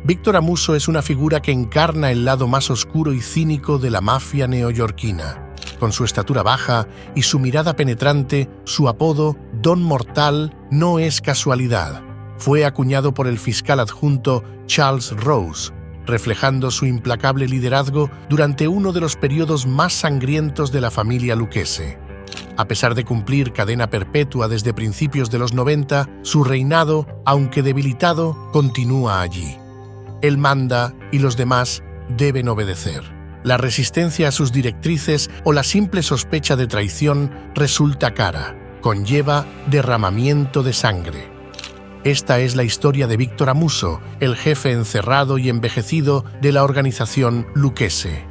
Víctor Amuso es una figura que encarna el lado más oscuro y cínico de la mafia neoyorquina. Con su estatura baja y su mirada penetrante, su apodo, Don Mortal, no es casualidad. Fue acuñado por el fiscal adjunto Charles Rose, reflejando su implacable liderazgo durante uno de los periodos más sangrientos de la familia Lucchese. A pesar de cumplir cadena perpetua desde principios de los 90, su reinado, aunque debilitado, continúa allí. Él manda y los demás deben obedecer. La resistencia a sus directrices o la simple sospecha de traición resulta cara, conlleva derramamiento de sangre. Esta es la historia de Víctor Amuso, el jefe encerrado y envejecido de la organización Lucchese.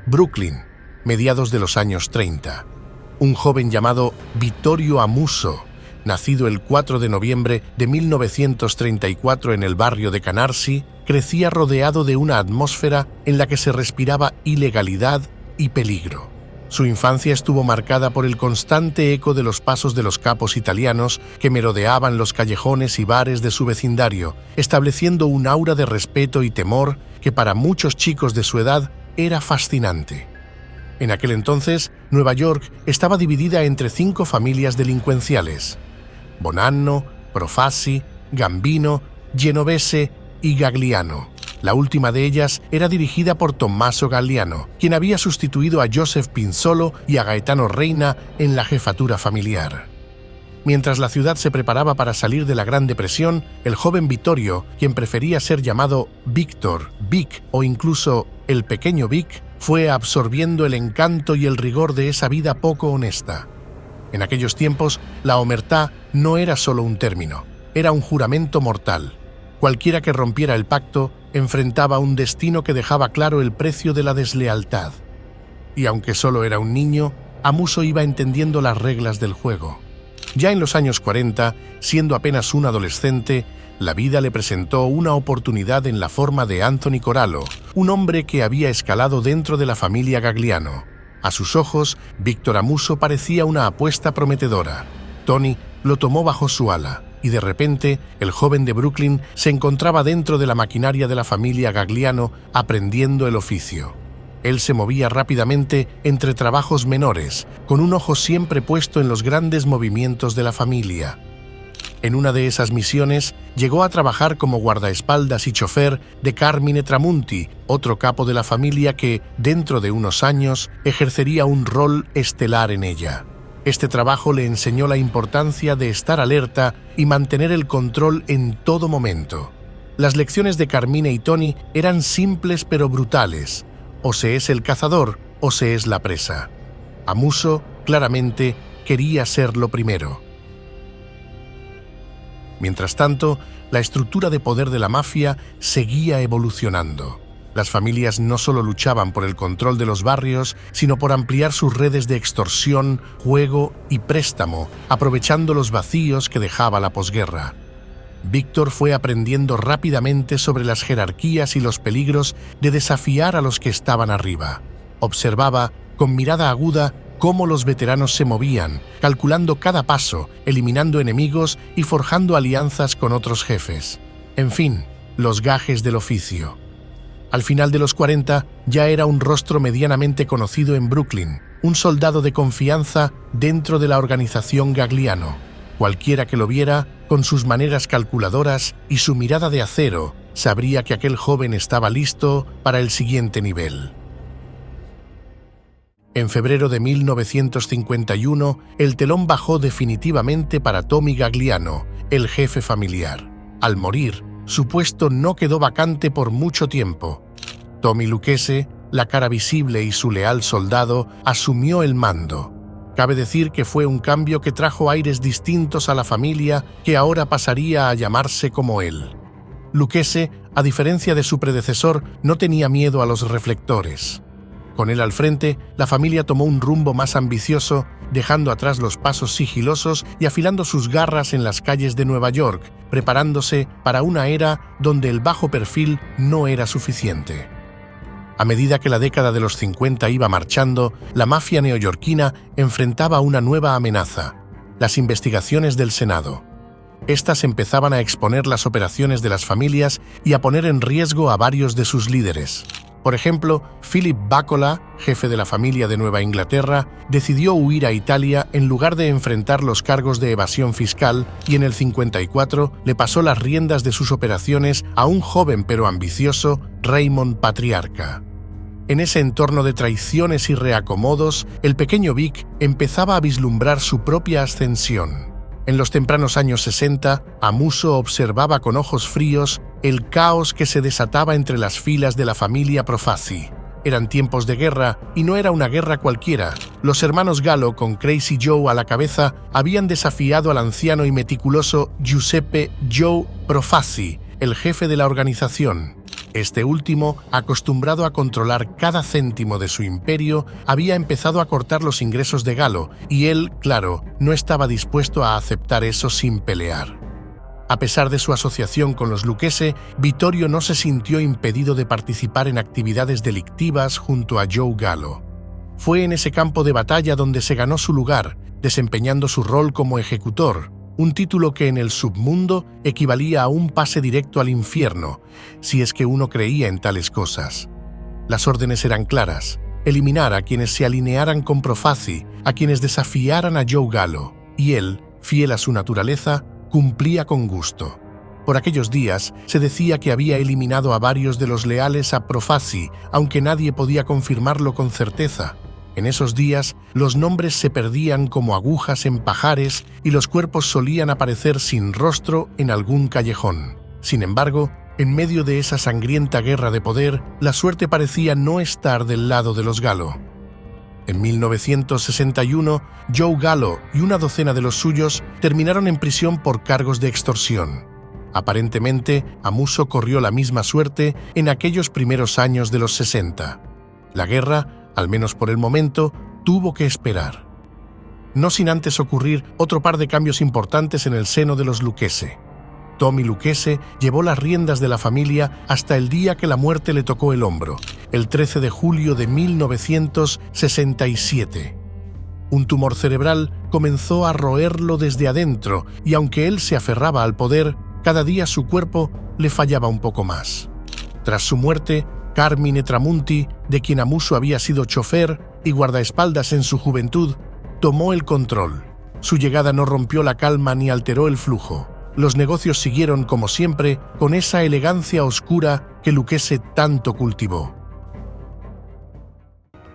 Brooklyn, mediados de los años 30. Un joven llamado Vittorio Amuso, nacido el 4 de noviembre de 1934 en el barrio de Canarsie, crecía rodeado de una atmósfera en la que se respiraba ilegalidad y peligro. Su infancia estuvo marcada por el constante eco de los pasos de los capos italianos que merodeaban los callejones y bares de su vecindario, estableciendo un aura de respeto y temor que para muchos chicos de su edad era fascinante. En aquel entonces, Nueva York estaba dividida entre 5 familias delincuenciales: Bonanno, Profasi, Gambino, Genovese y Gagliano. La última de ellas era dirigida por Tommaso Galliano, quien había sustituido a Joseph Pinzolo y a Gaetano Reina en la jefatura familiar. Mientras la ciudad se preparaba para salir de la Gran Depresión, el joven Vittorio, quien prefería ser llamado Víctor, Vic o incluso el pequeño Vic, fue absorbiendo el encanto y el rigor de esa vida poco honesta. En aquellos tiempos, la omertá no era solo un término, era un juramento mortal. Cualquiera que rompiera el pacto enfrentaba un destino que dejaba claro el precio de la deslealtad. Y aunque solo era un niño, Amuso iba entendiendo las reglas del juego. Ya en los años 40, siendo apenas un adolescente, la vida le presentó una oportunidad en la forma de Anthony Corallo, un hombre que había escalado dentro de la familia Gagliano. A sus ojos, Víctor Amuso parecía una apuesta prometedora. Tony lo tomó bajo su ala, y de repente, el joven de Brooklyn se encontraba dentro de la maquinaria de la familia Gagliano aprendiendo el oficio. Él se movía rápidamente entre trabajos menores, con un ojo siempre puesto en los grandes movimientos de la familia. En una de esas misiones, llegó a trabajar como guardaespaldas y chofer de Carmine Tramunti, otro capo de la familia que, dentro de unos años, ejercería un rol estelar en ella. Este trabajo le enseñó la importancia de estar alerta y mantener el control en todo momento. Las lecciones de Carmine y Tony eran simples pero brutales. O se es el cazador o se es la presa. Amuso, claramente, quería ser lo primero. Mientras tanto, la estructura de poder de la mafia seguía evolucionando. Las familias no solo luchaban por el control de los barrios, sino por ampliar sus redes de extorsión, juego y préstamo, aprovechando los vacíos que dejaba la posguerra. Víctor fue aprendiendo rápidamente sobre las jerarquías y los peligros de desafiar a los que estaban arriba. Observaba, con mirada aguda, cómo los veteranos se movían, calculando cada paso, eliminando enemigos y forjando alianzas con otros jefes. En fin, los gajes del oficio. Al final de los 40, ya era un rostro medianamente conocido en Brooklyn, un soldado de confianza dentro de la organización Gagliano. Cualquiera que lo viera, con sus maneras calculadoras y su mirada de acero, sabría que aquel joven estaba listo para el siguiente nivel. En febrero de 1951, el telón bajó definitivamente para Tommy Gagliano, el jefe familiar. Al morir, su puesto no quedó vacante por mucho tiempo. Tommy Lucchese, la cara visible y su leal soldado, asumió el mando. Cabe decir que fue un cambio que trajo aires distintos a la familia que ahora pasaría a llamarse como él. Lucchese, a diferencia de su predecesor, no tenía miedo a los reflectores. Con él al frente, la familia tomó un rumbo más ambicioso, dejando atrás los pasos sigilosos y afilando sus garras en las calles de Nueva York, preparándose para una era donde el bajo perfil no era suficiente. A medida que la década de los 50 iba marchando, la mafia neoyorquina enfrentaba una nueva amenaza: las investigaciones del Senado. Estas empezaban a exponer las operaciones de las familias y a poner en riesgo a varios de sus líderes. Por ejemplo, Philip Bácola, jefe de la familia de Nueva Inglaterra, decidió huir a Italia en lugar de enfrentar los cargos de evasión fiscal y en el 54 le pasó las riendas de sus operaciones a un joven pero ambicioso Raymond Patriarca. En ese entorno de traiciones y reacomodos, el pequeño Vic empezaba a vislumbrar su propia ascensión. En los tempranos años 60, Amuso observaba con ojos fríos el caos que se desataba entre las filas de la familia Profaci. Eran tiempos de guerra, y no era una guerra cualquiera. Los hermanos Gallo, con Crazy Joe a la cabeza, habían desafiado al anciano y meticuloso Giuseppe Joe Profaci, el jefe de la organización. Este último, acostumbrado a controlar cada céntimo de su imperio, había empezado a cortar los ingresos de Gallo, y él, claro, no estaba dispuesto a aceptar eso sin pelear. A pesar de su asociación con los Lucchese, Vittorio no se sintió impedido de participar en actividades delictivas junto a Joe Gallo. Fue en ese campo de batalla donde se ganó su lugar, desempeñando su rol como ejecutor, un título que en el submundo equivalía a un pase directo al infierno, si es que uno creía en tales cosas. Las órdenes eran claras: eliminar a quienes se alinearan con Profaci, a quienes desafiaran a Joe Gallo, y él, fiel a su naturaleza, cumplía con gusto. Por aquellos días se decía que había eliminado a varios de los leales a Profaci, aunque nadie podía confirmarlo con certeza. En esos días, los nombres se perdían como agujas en pajares y los cuerpos solían aparecer sin rostro en algún callejón. Sin embargo, en medio de esa sangrienta guerra de poder, la suerte parecía no estar del lado de los Gallo. En 1961, Joe Gallo y una docena de los suyos terminaron en prisión por cargos de extorsión. Aparentemente, Amuso corrió la misma suerte en aquellos primeros años de los 60. La guerra, al menos por el momento, tuvo que esperar. No sin antes ocurrir otro par de cambios importantes en el seno de los Lucchese. Tommy Lucchese llevó las riendas de la familia hasta el día que la muerte le tocó el hombro, el 13 de julio de 1967. Un tumor cerebral comenzó a roerlo desde adentro y aunque él se aferraba al poder, cada día su cuerpo le fallaba un poco más. Tras su muerte, Carmine Tramunti, de quien Amuso había sido chofer y guardaespaldas en su juventud, tomó el control. Su llegada no rompió la calma ni alteró el flujo. Los negocios siguieron, como siempre, con esa elegancia oscura que Lucchese tanto cultivó.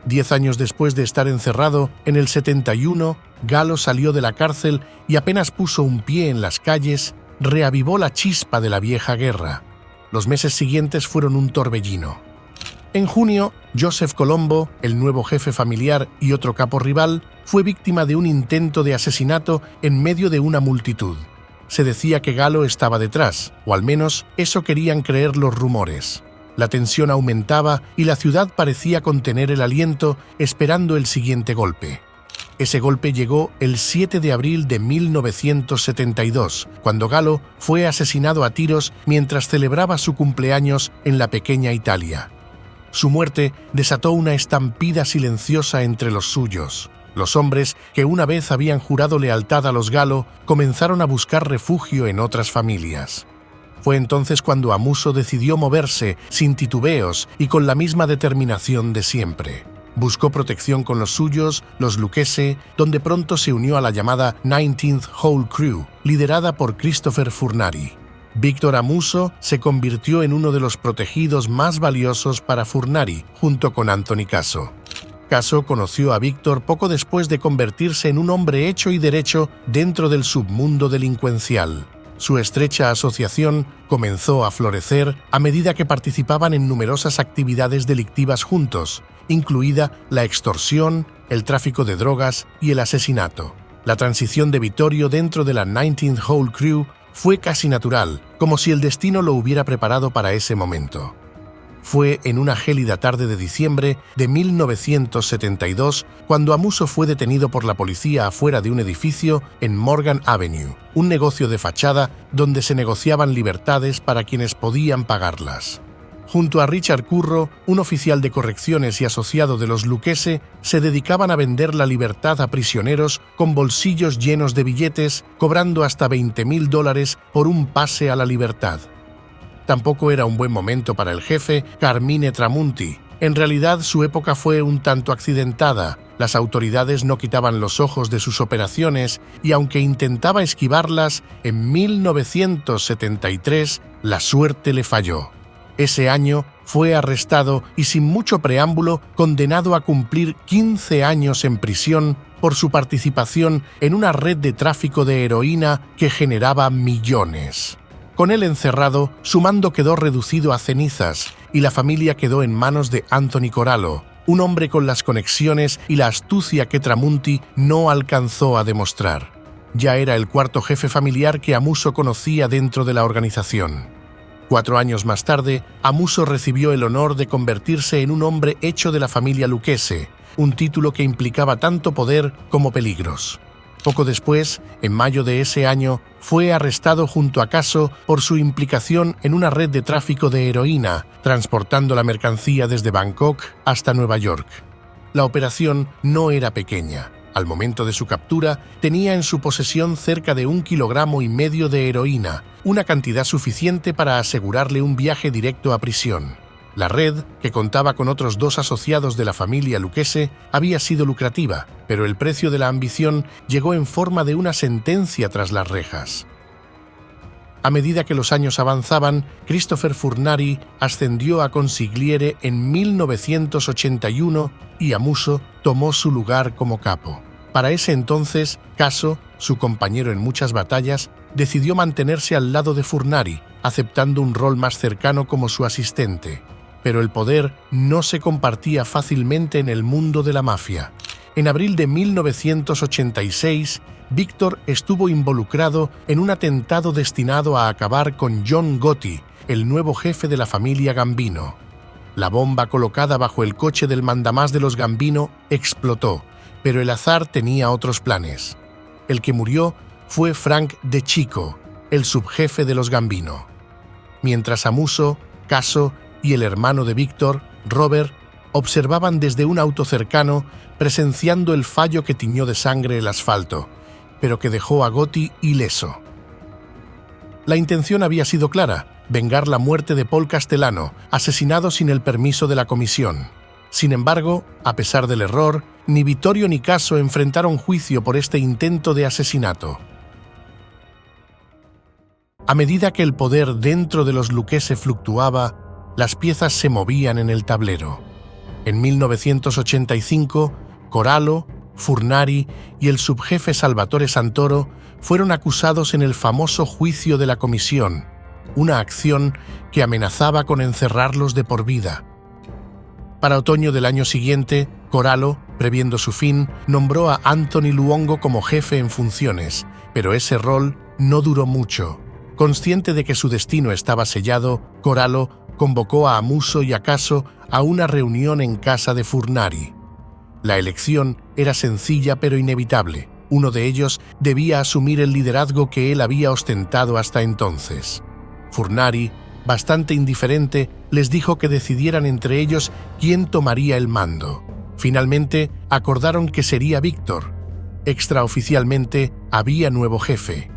10 años después de estar encerrado, en el 71, Gallo salió de la cárcel y apenas puso un pie en las calles, reavivó la chispa de la vieja guerra. Los meses siguientes fueron un torbellino. En junio, Joseph Colombo, el nuevo jefe familiar y otro capo rival, fue víctima de un intento de asesinato en medio de una multitud. Se decía que Gallo estaba detrás, o al menos eso querían creer los rumores. La tensión aumentaba y la ciudad parecía contener el aliento, esperando el siguiente golpe. Ese golpe llegó el 7 de abril de 1972, cuando Gallo fue asesinado a tiros mientras celebraba su cumpleaños en la pequeña Italia. Su muerte desató una estampida silenciosa entre los suyos. Los hombres que una vez habían jurado lealtad a los Gallo comenzaron a buscar refugio en otras familias. Fue entonces cuando Amuso decidió moverse sin titubeos y con la misma determinación de siempre. Buscó protección con los suyos, los Lucchese, donde pronto se unió a la llamada 19th Hole Crew, liderada por Christopher Furnari. Victor Amuso se convirtió en uno de los protegidos más valiosos para Furnari, junto con Anthony Caso. Caso conoció a Victor poco después de convertirse en un hombre hecho y derecho dentro del submundo delincuencial. Su estrecha asociación comenzó a florecer a medida que participaban en numerosas actividades delictivas juntos, incluida la extorsión, el tráfico de drogas y el asesinato. La transición de Vittorio dentro de la 19th Hole Crew fue casi natural, como si el destino lo hubiera preparado para ese momento. Fue en una gélida tarde de diciembre de 1972 cuando Amuso fue detenido por la policía afuera de un edificio en Morgan Avenue, un negocio de fachada donde se negociaban libertades para quienes podían pagarlas. Junto a Richard Curro, un oficial de correcciones y asociado de los Lucchese, se dedicaban a vender la libertad a prisioneros con bolsillos llenos de billetes, cobrando hasta $20.000 por un pase a la libertad. Tampoco era un buen momento para el jefe Carmine Tramunti. En realidad, su época fue un tanto accidentada. Las autoridades no quitaban los ojos de sus operaciones y aunque intentaba esquivarlas, en 1973 la suerte le falló. Ese año fue arrestado y sin mucho preámbulo condenado a cumplir 15 años en prisión por su participación en una red de tráfico de heroína que generaba millones. Con él encerrado, su mando quedó reducido a cenizas y la familia quedó en manos de Anthony Corallo, un hombre con las conexiones y la astucia que Tramunti no alcanzó a demostrar. Ya era el cuarto jefe familiar que Amuso conocía dentro de la organización. 4 años más tarde, Amuso recibió el honor de convertirse en un hombre hecho de la familia Lucchese, un título que implicaba tanto poder como peligros. Poco después, en mayo de ese año, fue arrestado junto a Caso por su implicación en una red de tráfico de heroína, transportando la mercancía desde Bangkok hasta Nueva York. La operación no era pequeña. Al momento de su captura, tenía en su posesión cerca de 1,5 kilogramos de heroína, una cantidad suficiente para asegurarle un viaje directo a prisión. La red, que contaba con otros 2 asociados de la familia Lucchese, había sido lucrativa, pero el precio de la ambición llegó en forma de una sentencia tras las rejas. A medida que los años avanzaban, Christopher Furnari ascendió a consigliere en 1981 y Amuso tomó su lugar como capo. Para ese entonces, Caso, su compañero en muchas batallas, decidió mantenerse al lado de Furnari, aceptando un rol más cercano como su asistente. Pero el poder no se compartía fácilmente en el mundo de la mafia. En abril de 1986, Víctor estuvo involucrado en un atentado destinado a acabar con John Gotti, el nuevo jefe de la familia Gambino. La bomba colocada bajo el coche del mandamás de los Gambino explotó, pero el azar tenía otros planes. El que murió fue Frank De Chico, el subjefe de los Gambino. Mientras Amuso, Caso y el hermano de Víctor, Robert, observaban desde un auto cercano, presenciando el fallo que tiñó de sangre el asfalto, pero que dejó a Gotti ileso. La intención había sido clara: vengar la muerte de Paul Castellano, asesinado sin el permiso de la comisión. Sin embargo, a pesar del error, ni Vittorio ni Caso enfrentaron juicio por este intento de asesinato. A medida que el poder dentro de los Lucchese fluctuaba, las piezas se movían en el tablero. En 1985, Corallo, Furnari y el subjefe Salvatore Santoro fueron acusados en el famoso juicio de la comisión, una acción que amenazaba con encerrarlos de por vida. Para otoño del año siguiente, Corallo, previendo su fin, nombró a Anthony Luongo como jefe en funciones, pero ese rol no duró mucho. Consciente de que su destino estaba sellado, Corallo convocó a Amuso y a Caso a una reunión en casa de Furnari. La elección era sencilla pero inevitable. Uno de ellos debía asumir el liderazgo que él había ostentado hasta entonces. Furnari, bastante indiferente, les dijo que decidieran entre ellos quién tomaría el mando. Finalmente, acordaron que sería Víctor. Extraoficialmente, había nuevo jefe.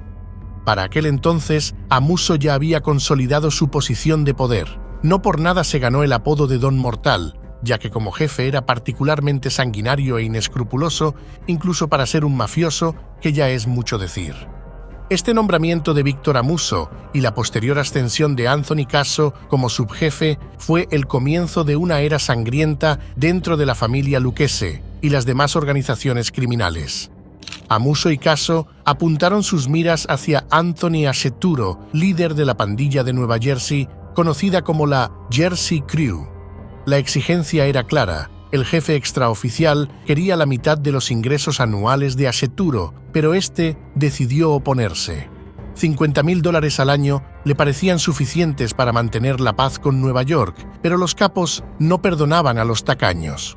Para aquel entonces, Amuso ya había consolidado su posición de poder. No por nada se ganó el apodo de Don Mortal, ya que como jefe era particularmente sanguinario e inescrupuloso, incluso para ser un mafioso, que ya es mucho decir. Este nombramiento de Víctor Amuso y la posterior ascensión de Anthony Caso como subjefe fue el comienzo de una era sangrienta dentro de la familia Lucchese y las demás organizaciones criminales. Amuso y Caso apuntaron sus miras hacia Anthony Asceturo, líder de la pandilla de Nueva Jersey, conocida como la Jersey Crew. La exigencia era clara: el jefe extraoficial quería la mitad de los ingresos anuales de Asceturo, pero este decidió oponerse. $50.000 al año le parecían suficientes para mantener la paz con Nueva York, pero los capos no perdonaban a los tacaños.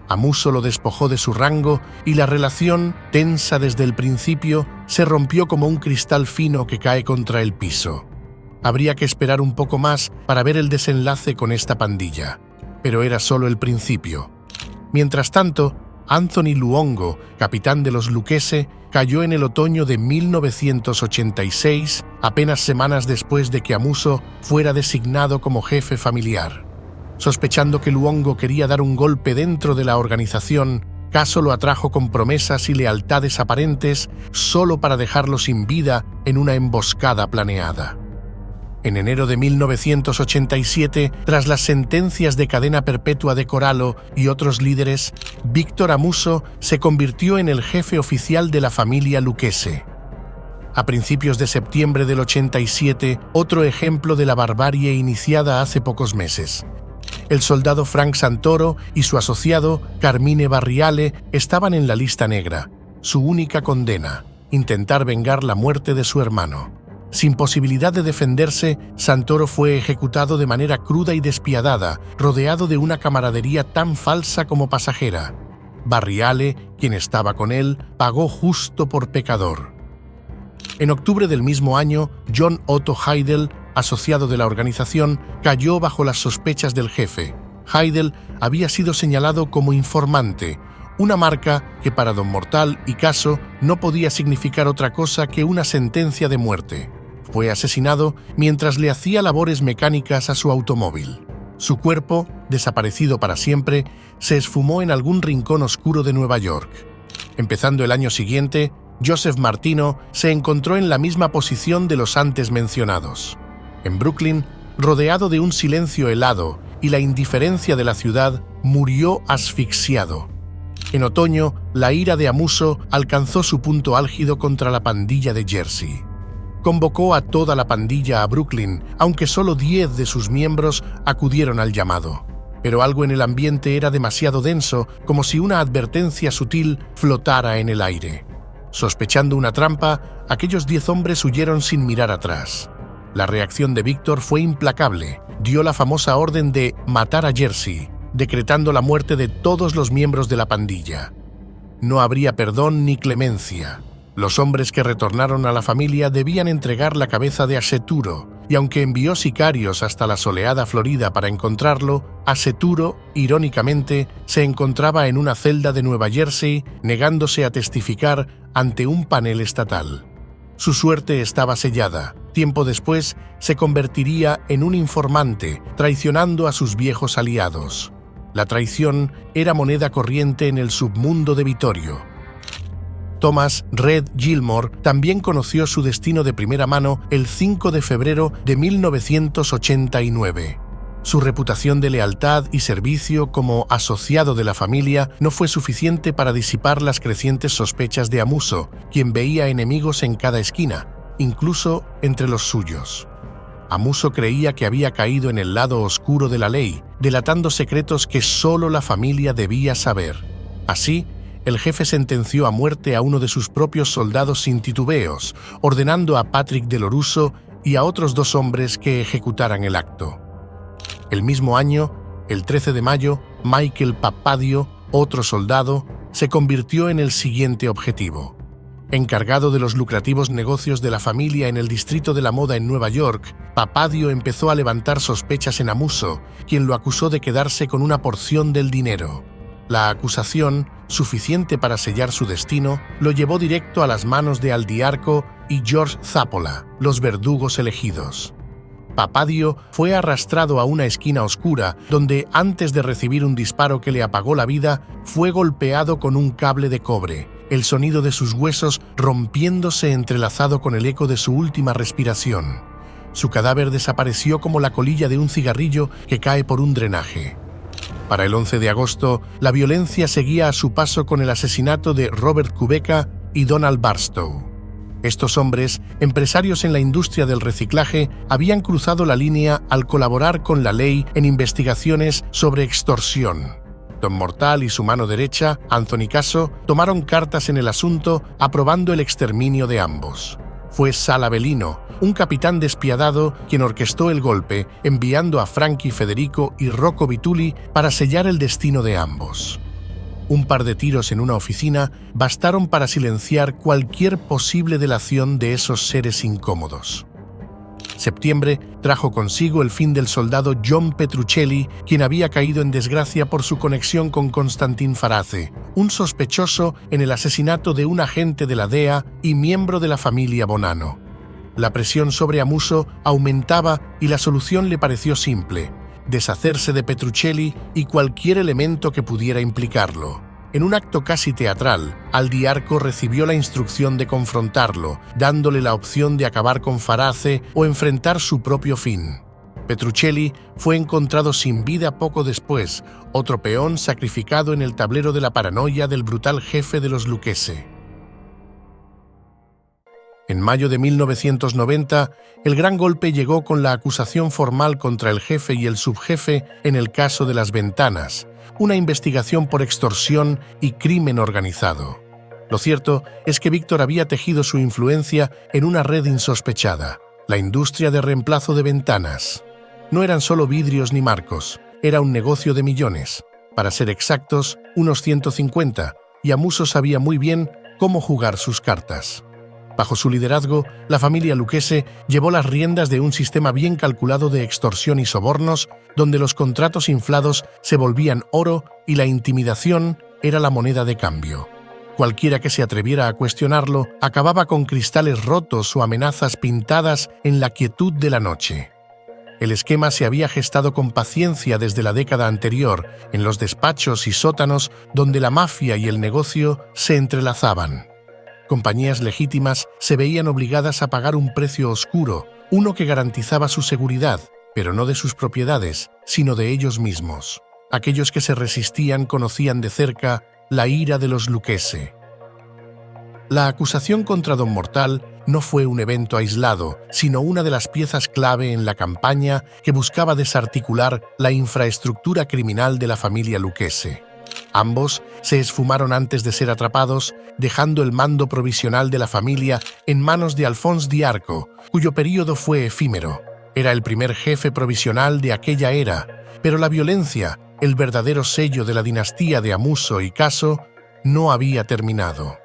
Amuso lo despojó de su rango y la relación, tensa desde el principio, se rompió como un cristal fino que cae contra el piso. Habría que esperar un poco más para ver el desenlace con esta pandilla, pero era solo el principio. Mientras tanto, Anthony Luongo, capitán de los Lucchese, cayó en el otoño de 1986, apenas semanas después de que Amuso fuera designado como jefe familiar. Sospechando que Luongo quería dar un golpe dentro de la organización, Caso lo atrajo con promesas y lealtades aparentes solo para dejarlo sin vida en una emboscada planeada. En enero de 1987, tras las sentencias de cadena perpetua de Corallo y otros líderes, Víctor Amuso se convirtió en el jefe oficial de la familia Lucchese. A principios de septiembre del 87, otro ejemplo de la barbarie iniciada hace pocos meses. El soldado Frank Santoro y su asociado, Carmine Barriale, estaban en la lista negra. Su única condena, intentar vengar la muerte de su hermano. Sin posibilidad de defenderse, Santoro fue ejecutado de manera cruda y despiadada, rodeado de una camaradería tan falsa como pasajera. Barriale, quien estaba con él, pagó justo por pecador. En octubre del mismo año, John Otto Heidel, asociado de la organización, cayó bajo las sospechas del jefe. Heidel había sido señalado como informante, una marca que para Don Mortal y Caso no podía significar otra cosa que una sentencia de muerte. Fue asesinado mientras le hacía labores mecánicas a su automóvil. Su cuerpo, desaparecido para siempre, se esfumó en algún rincón oscuro de Nueva York. Empezando el año siguiente, Joseph Martino se encontró en la misma posición de los antes mencionados. En Brooklyn, rodeado de un silencio helado y la indiferencia de la ciudad, murió asfixiado. En otoño, la ira de Amuso alcanzó su punto álgido contra la pandilla de Jersey. Convocó a toda la pandilla a Brooklyn, aunque solo 10 de sus miembros acudieron al llamado. Pero algo en el ambiente era demasiado denso, como si una advertencia sutil flotara en el aire. Sospechando una trampa, aquellos 10 hombres huyeron sin mirar atrás. La reacción de Víctor fue implacable. Dio la famosa orden de matar a Jersey, decretando la muerte de todos los miembros de la pandilla. No habría perdón ni clemencia. Los hombres que retornaron a la familia debían entregar la cabeza de Aseturo, y aunque envió sicarios hasta la soleada Florida para encontrarlo, Aseturo, irónicamente, se encontraba en una celda de Nueva Jersey, negándose a testificar ante un panel estatal. Su suerte estaba sellada. Tiempo después, se convertiría en un informante, traicionando a sus viejos aliados. La traición era moneda corriente en el submundo de Vittorio. Thomas Red Gilmore también conoció su destino de primera mano el 5 de febrero de 1989. Su reputación de lealtad y servicio como asociado de la familia no fue suficiente para disipar las crecientes sospechas de Amuso, quien veía enemigos en cada esquina, incluso entre los suyos. Amuso creía que había caído en el lado oscuro de la ley, delatando secretos que solo la familia debía saber. Así, el jefe sentenció a muerte a uno de sus propios soldados sin titubeos, ordenando a Patrick Deloruso y a otros 2 hombres que ejecutaran el acto. El mismo año, el 13 de mayo, Michael Papadio, otro soldado, se convirtió en el siguiente objetivo. Encargado de los lucrativos negocios de la familia en el distrito de la moda en Nueva York, Papadio empezó a levantar sospechas en Amuso, quien lo acusó de quedarse con una porción del dinero. La acusación, suficiente para sellar su destino, lo llevó directo a las manos de Aldiarco y George Zappola, los verdugos elegidos. Papadio fue arrastrado a una esquina oscura, donde, antes de recibir un disparo que le apagó la vida, fue golpeado con un cable de cobre, el sonido de sus huesos rompiéndose entrelazado con el eco de su última respiración. Su cadáver desapareció como la colilla de un cigarrillo que cae por un drenaje. Para el 11 de agosto, la violencia seguía a su paso con el asesinato de Robert Kubeca y Donald Barstow. Estos hombres, empresarios en la industria del reciclaje, habían cruzado la línea al colaborar con la ley en investigaciones sobre extorsión. Don Mortal y su mano derecha, Anthony Caso, tomaron cartas en el asunto, aprobando el exterminio de ambos. Fue Sal Avellino, un capitán despiadado, quien orquestó el golpe, enviando a Frankie Federico y Rocco Vitulli para sellar el destino de ambos. Un par de tiros en una oficina bastaron para silenciar cualquier posible delación de esos seres incómodos. Septiembre trajo consigo el fin del soldado John Petruccelli, quien había caído en desgracia por su conexión con Constantin Farace, un sospechoso en el asesinato de un agente de la DEA y miembro de la familia Bonanno. La presión sobre Amuso aumentaba y la solución le pareció simple: deshacerse de Petruccelli y cualquier elemento que pudiera implicarlo. En un acto casi teatral, Aldiarco recibió la instrucción de confrontarlo, dándole la opción de acabar con Farace o enfrentar su propio fin. Petruccelli fue encontrado sin vida poco después, otro peón sacrificado en el tablero de la paranoia del brutal jefe de los Lucchese. En mayo de 1990, el gran golpe llegó con la acusación formal contra el jefe y el subjefe en el caso de las Ventanas, una investigación por extorsión y crimen organizado. Lo cierto es que Víctor había tejido su influencia en una red insospechada: la industria de reemplazo de ventanas. No eran solo vidrios ni marcos, era un negocio de millones. Para ser exactos, unos 150, y Amuso sabía muy bien cómo jugar sus cartas. Bajo su liderazgo, la familia Lucchese llevó las riendas de un sistema bien calculado de extorsión y sobornos, donde los contratos inflados se volvían oro y la intimidación era la moneda de cambio. Cualquiera que se atreviera a cuestionarlo acababa con cristales rotos o amenazas pintadas en la quietud de la noche. El esquema se había gestado con paciencia desde la década anterior, en los despachos y sótanos donde la mafia y el negocio se entrelazaban. Compañías legítimas se veían obligadas a pagar un precio oscuro, uno que garantizaba su seguridad, pero no de sus propiedades, sino de ellos mismos. Aquellos que se resistían conocían de cerca la ira de los Lucchese. La acusación contra Don Mortal no fue un evento aislado, sino una de las piezas clave en la campaña que buscaba desarticular la infraestructura criminal de la familia Lucchese. Ambos se esfumaron antes de ser atrapados, dejando el mando provisional de la familia en manos de Alphonse Diarco, cuyo período fue efímero. Era el primer jefe provisional de aquella era, pero la violencia, el verdadero sello de la dinastía de Amuso y Caso, no había terminado.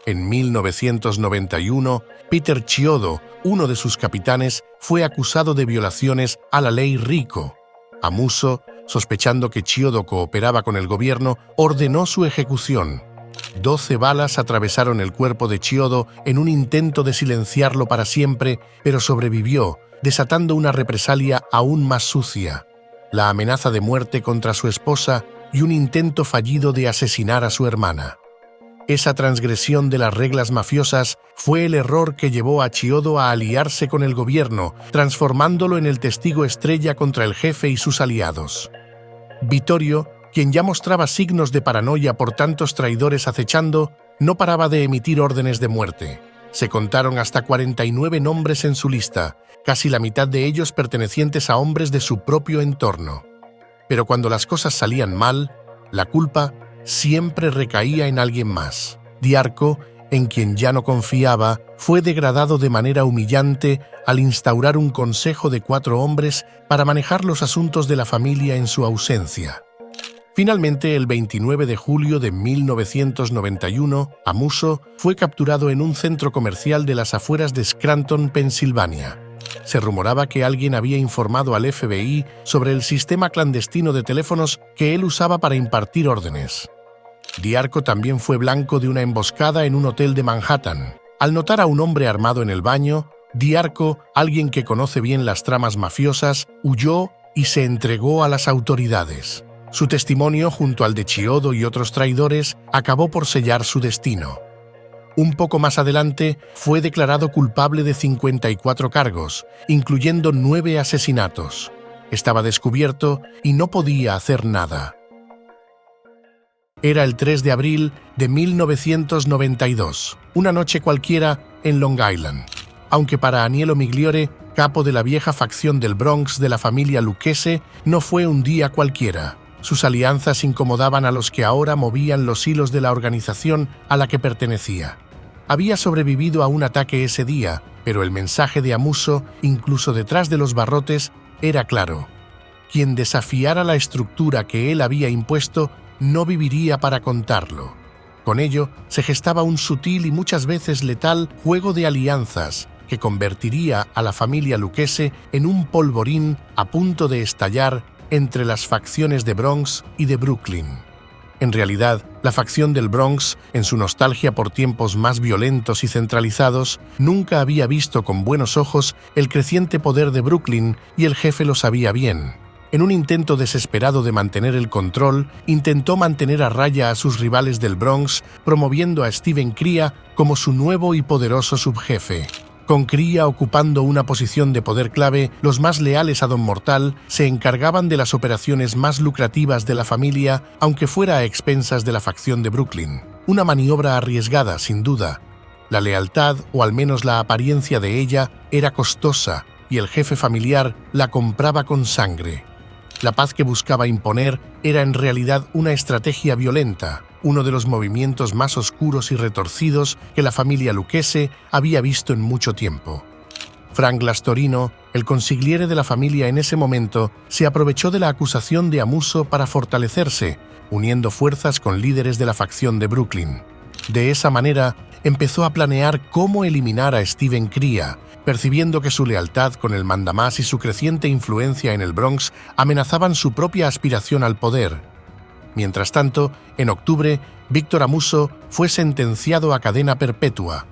En 1991, Peter Chiodo, uno de sus capitanes, fue acusado de violaciones a la ley Rico. Amuso, sospechando que Chiodo cooperaba con el gobierno, ordenó su ejecución. 12 balas atravesaron el cuerpo de Chiodo en un intento de silenciarlo para siempre, pero sobrevivió, desatando una represalia aún más sucia: la amenaza de muerte contra su esposa y un intento fallido de asesinar a su hermana. Esa transgresión de las reglas mafiosas fue el error que llevó a Chiodo a aliarse con el gobierno, transformándolo en el testigo estrella contra el jefe y sus aliados. Vittorio, quien ya mostraba signos de paranoia por tantos traidores acechando, no paraba de emitir órdenes de muerte. Se contaron hasta 49 nombres en su lista, casi la mitad de ellos pertenecientes a hombres de su propio entorno. Pero cuando las cosas salían mal, la culpa siempre recaía en alguien más. Diarco, en quien ya no confiaba, fue degradado de manera humillante al instaurar un consejo de 4 hombres para manejar los asuntos de la familia en su ausencia. Finalmente, el 29 de julio de 1991, Amuso fue capturado en un centro comercial de las afueras de Scranton, Pensilvania. Se rumoraba que alguien había informado al FBI sobre el sistema clandestino de teléfonos que él usaba para impartir órdenes. Diarco también fue blanco de una emboscada en un hotel de Manhattan. Al notar a un hombre armado en el baño, Diarco, alguien que conoce bien las tramas mafiosas, huyó y se entregó a las autoridades. Su testimonio, junto al de Chiodo y otros traidores, acabó por sellar su destino. Un poco más adelante, fue declarado culpable de 54 cargos, incluyendo 9 asesinatos. Estaba descubierto y no podía hacer nada. Era el 3 de abril de 1992, una noche cualquiera en Long Island. Aunque para Aniello Migliore, capo de la vieja facción del Bronx de la familia Lucchese, no fue un día cualquiera. Sus alianzas incomodaban a los que ahora movían los hilos de la organización a la que pertenecía. Había sobrevivido a un ataque ese día, pero el mensaje de Amuso, incluso detrás de los barrotes, era claro. Quien desafiara la estructura que él había impuesto no viviría para contarlo. Con ello, se gestaba un sutil y muchas veces letal juego de alianzas que convertiría a la familia Lucchese en un polvorín a punto de estallar entre las facciones de Bronx y de Brooklyn. En realidad, la facción del Bronx, en su nostalgia por tiempos más violentos y centralizados, nunca había visto con buenos ojos el creciente poder de Brooklyn y el jefe lo sabía bien. En un intento desesperado de mantener el control, intentó mantener a raya a sus rivales del Bronx, promoviendo a Stephen Crea como su nuevo y poderoso subjefe. Con Crea ocupando una posición de poder clave, los más leales a Don Mortal se encargaban de las operaciones más lucrativas de la familia, aunque fuera a expensas de la facción de Brooklyn. Una maniobra arriesgada, sin duda. La lealtad, o al menos la apariencia de ella, era costosa, y el jefe familiar la compraba con sangre. La paz que buscaba imponer era en realidad una estrategia violenta, uno de los movimientos más oscuros y retorcidos que la familia Lucchese había visto en mucho tiempo. Frank Lastorino, el consigliere de la familia en ese momento, se aprovechó de la acusación de Amuso para fortalecerse, uniendo fuerzas con líderes de la facción de Brooklyn. De esa manera, empezó a planear cómo eliminar a Stephen Crea, percibiendo que su lealtad con el mandamás y su creciente influencia en el Bronx amenazaban su propia aspiración al poder. Mientras tanto, en octubre, Víctor Amuso fue sentenciado a cadena perpetua.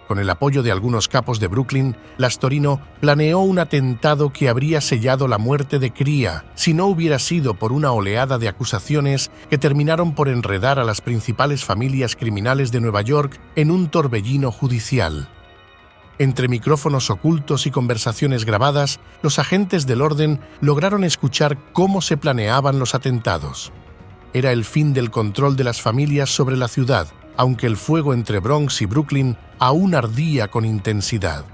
Con el apoyo de algunos capos de Brooklyn, Lastorino planeó un atentado que habría sellado la muerte de Crea, si no hubiera sido por una oleada de acusaciones que terminaron por enredar a las principales familias criminales de Nueva York en un torbellino judicial. Entre micrófonos ocultos y conversaciones grabadas, los agentes del orden lograron escuchar cómo se planeaban los atentados. Era el fin del control de las familias sobre la ciudad, aunque el fuego entre Bronx y Brooklyn aún ardía con intensidad.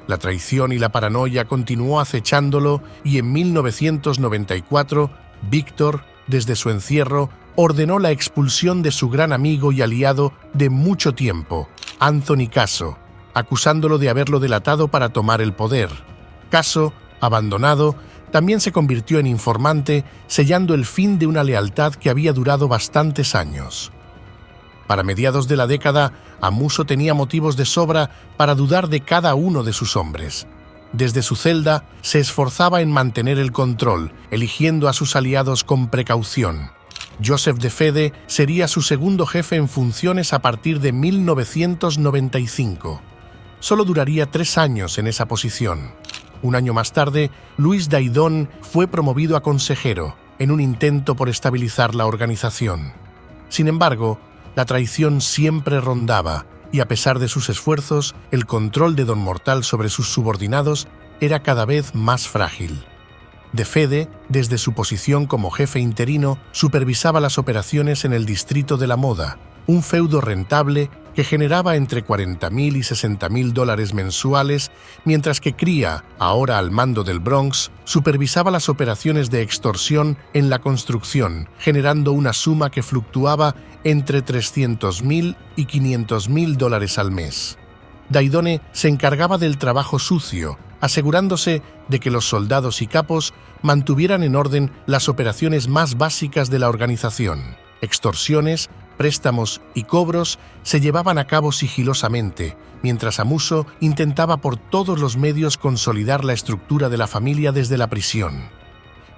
La traición y la paranoia continuó acechándolo y en 1994, Víctor, desde su encierro, ordenó la expulsión de su gran amigo y aliado de mucho tiempo, Anthony Caso, acusándolo de haberlo delatado para tomar el poder. Caso, abandonado, también se convirtió en informante, sellando el fin de una lealtad que había durado bastantes años. Para mediados de la década, Amuso tenía motivos de sobra para dudar de cada uno de sus hombres. Desde su celda, se esforzaba en mantener el control, eligiendo a sus aliados con precaución. Joseph DeFede sería su segundo jefe en funciones a partir de 1995. Solo duraría 3 años en esa posición. Un año más tarde, Louis Daidon fue promovido a consejero, en un intento por estabilizar la organización. Sin embargo, la traición siempre rondaba, y a pesar de sus esfuerzos, el control de Don Mortal sobre sus subordinados era cada vez más frágil. DeFede, desde su posición como jefe interino, supervisaba las operaciones en el Distrito de la Moda, un feudo rentable que generaba entre $40,000 y $60,000 mensuales, mientras que Crea, ahora al mando del Bronx, supervisaba las operaciones de extorsión en la construcción, generando una suma que fluctuaba entre $300,000 y $500,000 al mes. Daidone se encargaba del trabajo sucio, asegurándose de que los soldados y capos mantuvieran en orden las operaciones más básicas de la organización. Extorsiones, préstamos y cobros se llevaban a cabo sigilosamente, mientras Amuso intentaba por todos los medios consolidar la estructura de la familia desde la prisión.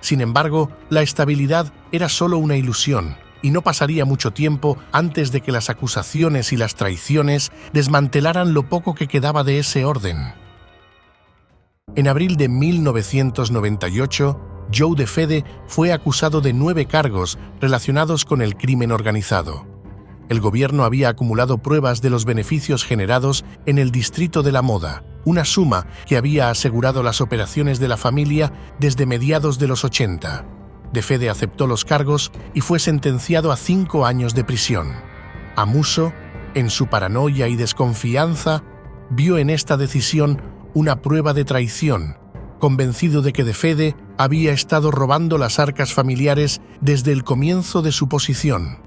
Sin embargo, la estabilidad era solo una ilusión, y no pasaría mucho tiempo antes de que las acusaciones y las traiciones desmantelaran lo poco que quedaba de ese orden. En abril de 1998, Joe DeFede fue acusado de 9 cargos relacionados con el crimen organizado. El gobierno había acumulado pruebas de los beneficios generados en el Distrito de la Moda, una suma que había asegurado las operaciones de la familia desde mediados de los 80. DeFede aceptó los cargos y fue sentenciado a 5 años de prisión. Amuso, en su paranoia y desconfianza, vio en esta decisión una prueba de traición, convencido de que DeFede había estado robando las arcas familiares desde el comienzo de su posición.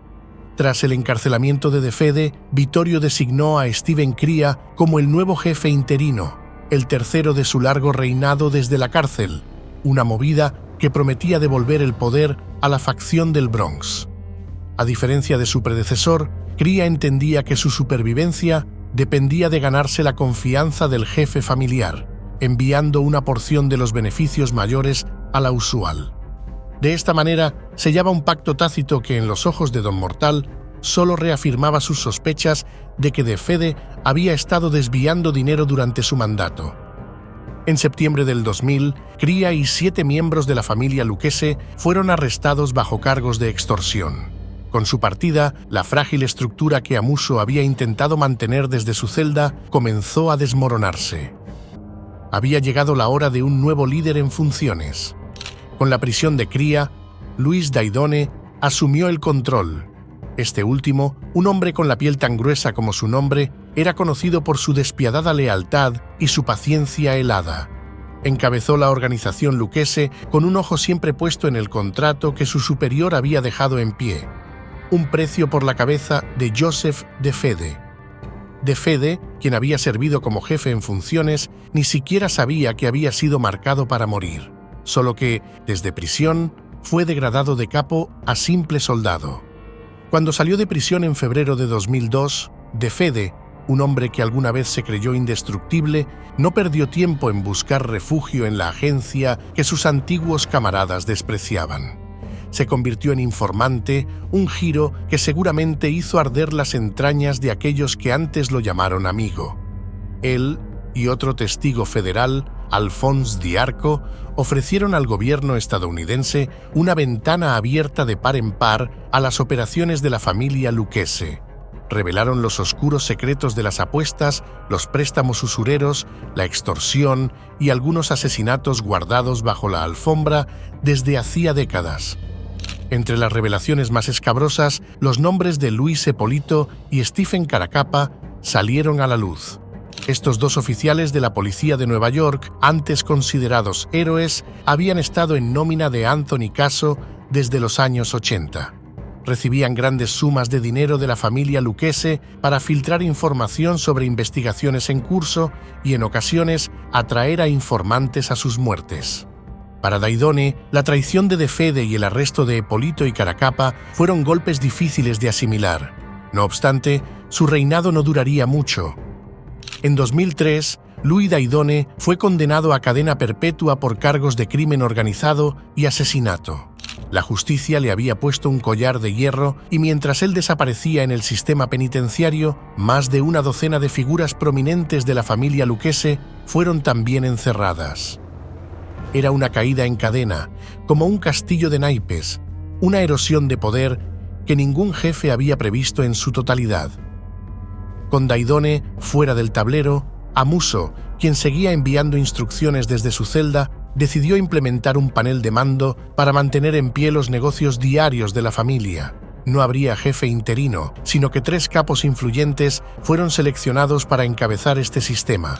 Tras el encarcelamiento de DeFede, Vittorio designó a Stephen Crea como el nuevo jefe interino, el tercero de su largo reinado desde la cárcel, una movida que prometía devolver el poder a la facción del Bronx. A diferencia de su predecesor, Crea entendía que su supervivencia dependía de ganarse la confianza del jefe familiar, enviando una porción de los beneficios mayores a la usual. De esta manera, sellaba un pacto tácito que en los ojos de Don Mortal solo reafirmaba sus sospechas de que De Fede había estado desviando dinero durante su mandato. En septiembre del 2000, Cría y 7 miembros de la familia Lucchese fueron arrestados bajo cargos de extorsión. Con su partida, la frágil estructura que Amuso había intentado mantener desde su celda comenzó a desmoronarse. Había llegado la hora de un nuevo líder en funciones. Con la prisión de Cría, Luis Daidone asumió el control. Este último, un hombre con la piel tan gruesa como su nombre, era conocido por su despiadada lealtad y su paciencia helada. Encabezó la organización Lucchese con un ojo siempre puesto en el contrato que su superior había dejado en pie: un precio por la cabeza de Joseph De Fede. De Fede, quien había servido como jefe en funciones, ni siquiera sabía que había sido marcado para morir, solo que, desde prisión, fue degradado de capo a simple soldado. Cuando salió de prisión en febrero de 2002, De Fede, un hombre que alguna vez se creyó indestructible, no perdió tiempo en buscar refugio en la agencia que sus antiguos camaradas despreciaban. Se convirtió en informante, un giro que seguramente hizo arder las entrañas de aquellos que antes lo llamaron amigo. Él y otro testigo federal, Alphonse Diarco, ofrecieron al gobierno estadounidense una ventana abierta de par en par a las operaciones de la familia Lucchese. Revelaron los oscuros secretos de las apuestas, los préstamos usureros, la extorsión y algunos asesinatos guardados bajo la alfombra desde hacía décadas. Entre las revelaciones más escabrosas, los nombres de Luis Eppolito y Stephen Caracappa salieron a la luz. Estos 2 oficiales de la policía de Nueva York, antes considerados héroes, habían estado en nómina de Anthony Caso desde los años 80. Recibían grandes sumas de dinero de la familia Lucchese para filtrar información sobre investigaciones en curso y, en ocasiones, atraer a informantes a sus muertes. Para Daidone, la traición de De Fede y el arresto de Eppolito y Caracappa fueron golpes difíciles de asimilar. No obstante, su reinado no duraría mucho. En 2003, Louis Daidone fue condenado a cadena perpetua por cargos de crimen organizado y asesinato. La justicia le había puesto un collar de hierro y mientras él desaparecía en el sistema penitenciario, más de una docena de figuras prominentes de la familia Lucchese fueron también encerradas. Era una caída en cadena, como un castillo de naipes, una erosión de poder que ningún jefe había previsto en su totalidad. Con Daidone fuera del tablero, Amuso, quien seguía enviando instrucciones desde su celda, decidió implementar un panel de mando para mantener en pie los negocios diarios de la familia. No habría jefe interino, sino que 3 capos influyentes fueron seleccionados para encabezar este sistema: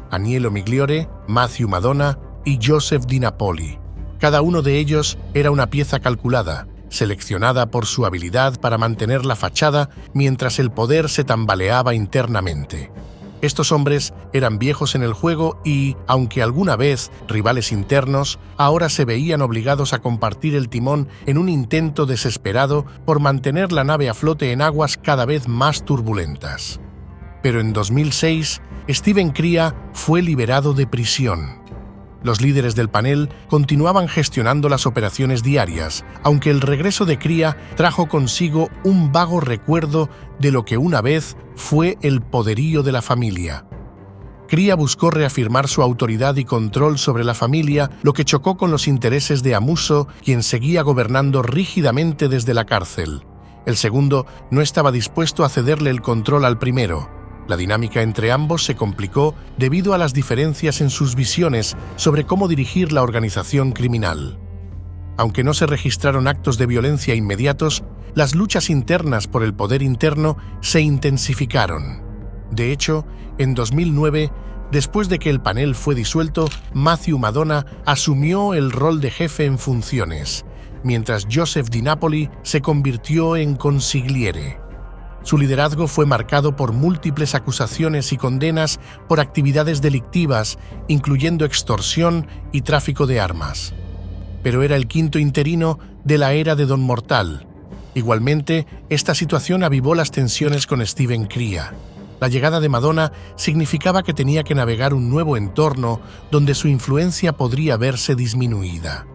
Aniello Migliore, Matthew Madonna y Joseph Di Napoli. Cada uno de ellos era una pieza calculada, seleccionada por su habilidad para mantener la fachada mientras el poder se tambaleaba internamente. Estos hombres eran viejos en el juego y, aunque alguna vez rivales internos, ahora se veían obligados a compartir el timón en un intento desesperado por mantener la nave a flote en aguas cada vez más turbulentas. Pero en 2006, Stephen Cría fue liberado de prisión. Los líderes del panel continuaban gestionando las operaciones diarias, aunque el regreso de Cría trajo consigo un vago recuerdo de lo que una vez fue el poderío de la familia. Cría buscó reafirmar su autoridad y control sobre la familia, lo que chocó con los intereses de Amuso, quien seguía gobernando rígidamente desde la cárcel. El segundo no estaba dispuesto a cederle el control al primero. La dinámica entre ambos se complicó debido a las diferencias en sus visiones sobre cómo dirigir la organización criminal. Aunque no se registraron actos de violencia inmediatos, las luchas internas por el poder interno se intensificaron. De hecho, en 2009, después de que el panel fue disuelto, Matthew Madonna asumió el rol de jefe en funciones, mientras Joseph Di Napoli se convirtió en consigliere. Su liderazgo fue marcado por múltiples acusaciones y condenas por actividades delictivas, incluyendo extorsión y tráfico de armas. Pero era el quinto interino de la era de Don Mortal. Igualmente, esta situación avivó las tensiones con Stephen Cría. La llegada de Madonna significaba que tenía que navegar un nuevo entorno donde su influencia podría verse disminuida.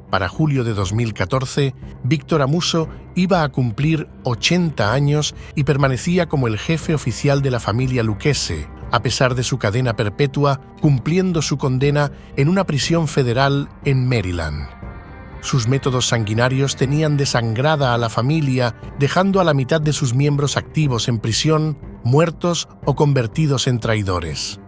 Para julio de 2014, Victor Amuso iba a cumplir 80 años y permanecía como el jefe oficial de la familia Lucchese, a pesar de su cadena perpetua, cumpliendo su condena en una prisión federal en Maryland. Sus métodos sanguinarios tenían desangrada a la familia, dejando a la mitad de sus miembros activos en prisión, muertos o convertidos en traidores.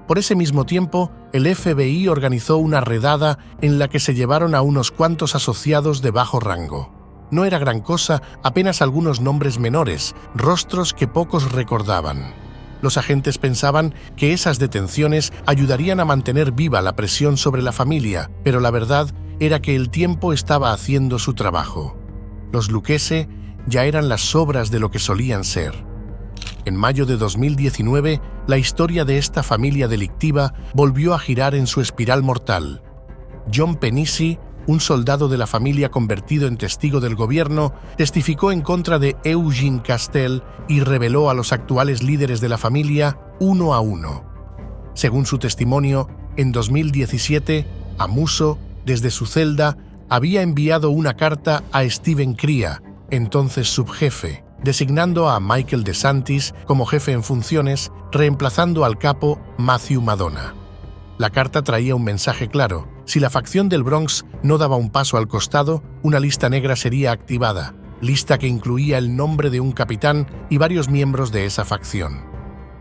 Por ese mismo tiempo, el FBI organizó una redada en la que se llevaron a unos cuantos asociados de bajo rango. No era gran cosa, apenas algunos nombres menores, rostros que pocos recordaban. Los agentes pensaban que esas detenciones ayudarían a mantener viva la presión sobre la familia, pero la verdad era que el tiempo estaba haciendo su trabajo. Los Lucchese ya eran las sobras de lo que solían ser. En mayo de 2019, la historia de esta familia delictiva volvió a girar en su espiral mortal. John Penisi, un soldado de la familia convertido en testigo del gobierno, testificó en contra de Eugene Castell y reveló a los actuales líderes de la familia uno a uno. Según su testimonio, en 2017, Amuso, desde su celda, había enviado una carta a Stephen Crea, entonces subjefe, designando a Michael DeSantis como jefe en funciones, reemplazando al capo Matthew Madonna. La carta traía un mensaje claro: si la facción del Bronx no daba un paso al costado, una lista negra sería activada, lista que incluía el nombre de un capitán y varios miembros de esa facción.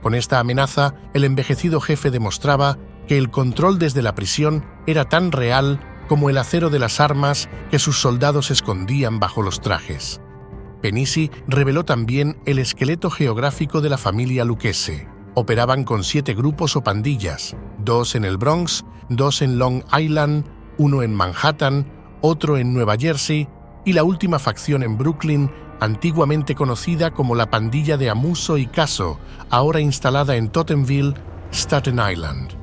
Con esta amenaza, el envejecido jefe demostraba que el control desde la prisión era tan real como el acero de las armas que sus soldados escondían bajo los trajes. Penisi reveló también el esqueleto geográfico de la familia Lucchese. Operaban con 7 grupos o pandillas, 2 en el Bronx, 2 en Long Island, 1 en Manhattan, otro en Nueva Jersey y la última facción en Brooklyn, antiguamente conocida como la pandilla de Amuso y Caso, ahora instalada en Tottenville, Staten Island.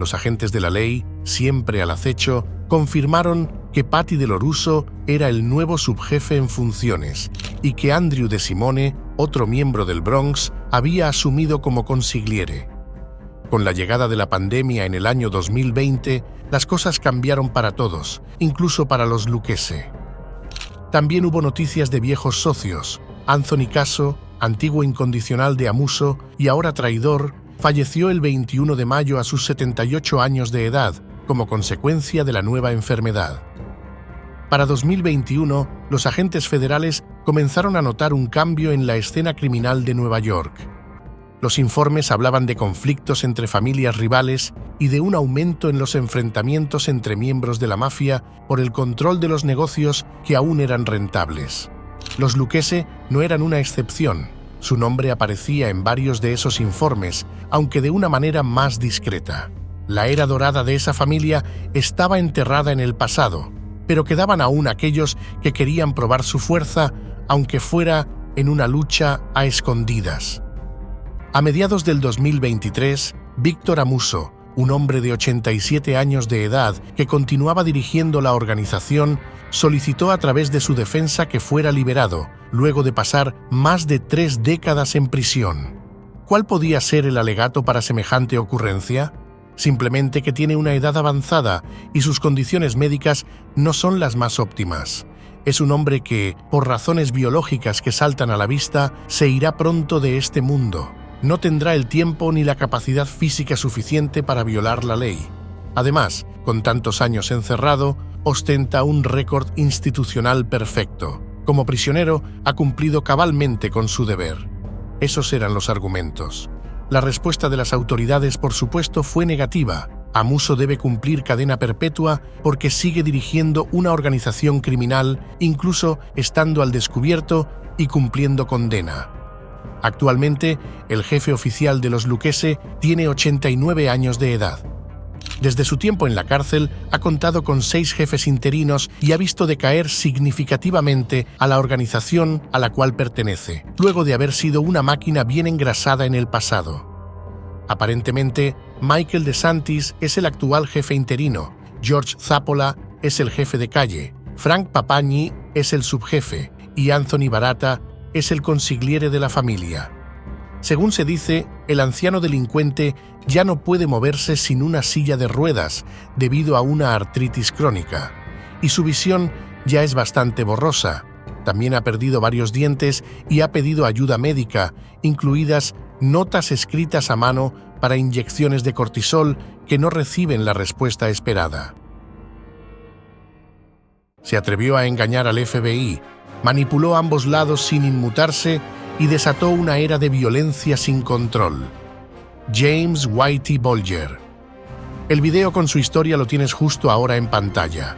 Los agentes de la ley, siempre al acecho, confirmaron que Patti Dell'Orusso era el nuevo subjefe en funciones y que Andrew De Simone, otro miembro del Bronx, había asumido como consigliere. Con la llegada de la pandemia en el año 2020, las cosas cambiaron para todos, incluso para los Lucchese. También hubo noticias de viejos socios. Anthony Caso, antiguo incondicional de Amuso y ahora traidor, falleció el 21 de mayo a sus 78 años de edad, como consecuencia de la nueva enfermedad. Para 2021, los agentes federales comenzaron a notar un cambio en la escena criminal de Nueva York. Los informes hablaban de conflictos entre familias rivales y de un aumento en los enfrentamientos entre miembros de la mafia por el control de los negocios que aún eran rentables. Los Lucchese no eran una excepción. Su nombre aparecía en varios de esos informes, aunque de una manera más discreta. La era dorada de esa familia estaba enterrada en el pasado, pero quedaban aún aquellos que querían probar su fuerza, aunque fuera en una lucha a escondidas. A mediados del 2023, Victor Amuso, un hombre de 87 años de edad que continuaba dirigiendo la organización, solicitó a través de su defensa que fuera liberado, luego de pasar más de 3 décadas en prisión. ¿Cuál podía ser el alegato para semejante ocurrencia? Simplemente que tiene una edad avanzada y sus condiciones médicas no son las más óptimas. Es un hombre que, por razones biológicas que saltan a la vista, se irá pronto de este mundo. No tendrá el tiempo ni la capacidad física suficiente para violar la ley. Además, con tantos años encerrado, ostenta un récord institucional perfecto. Como prisionero, ha cumplido cabalmente con su deber. Esos eran los argumentos. La respuesta de las autoridades, por supuesto, fue negativa. Amuso debe cumplir cadena perpetua porque sigue dirigiendo una organización criminal, incluso estando al descubierto y cumpliendo condena. Actualmente, el jefe oficial de los Lucchese tiene 89 años de edad. Desde su tiempo en la cárcel, ha contado con 6 jefes interinos y ha visto decaer significativamente a la organización a la cual pertenece, luego de haber sido una máquina bien engrasada en el pasado. Aparentemente, Michael DeSantis es el actual jefe interino, George Zappola es el jefe de calle, Frank Papagni es el subjefe y Anthony Barata es el consigliere de la familia. Según se dice, el anciano delincuente ya no puede moverse sin una silla de ruedas debido a una artritis crónica, y su visión ya es bastante borrosa. También ha perdido varios dientes y ha pedido ayuda médica, incluidas notas escritas a mano para inyecciones de cortisol que no reciben la respuesta esperada. Se atrevió a engañar al FBI, manipuló ambos lados sin inmutarse y desató una era de violencia sin control. James Whitey Bulger. El video con su historia lo tienes justo ahora en pantalla.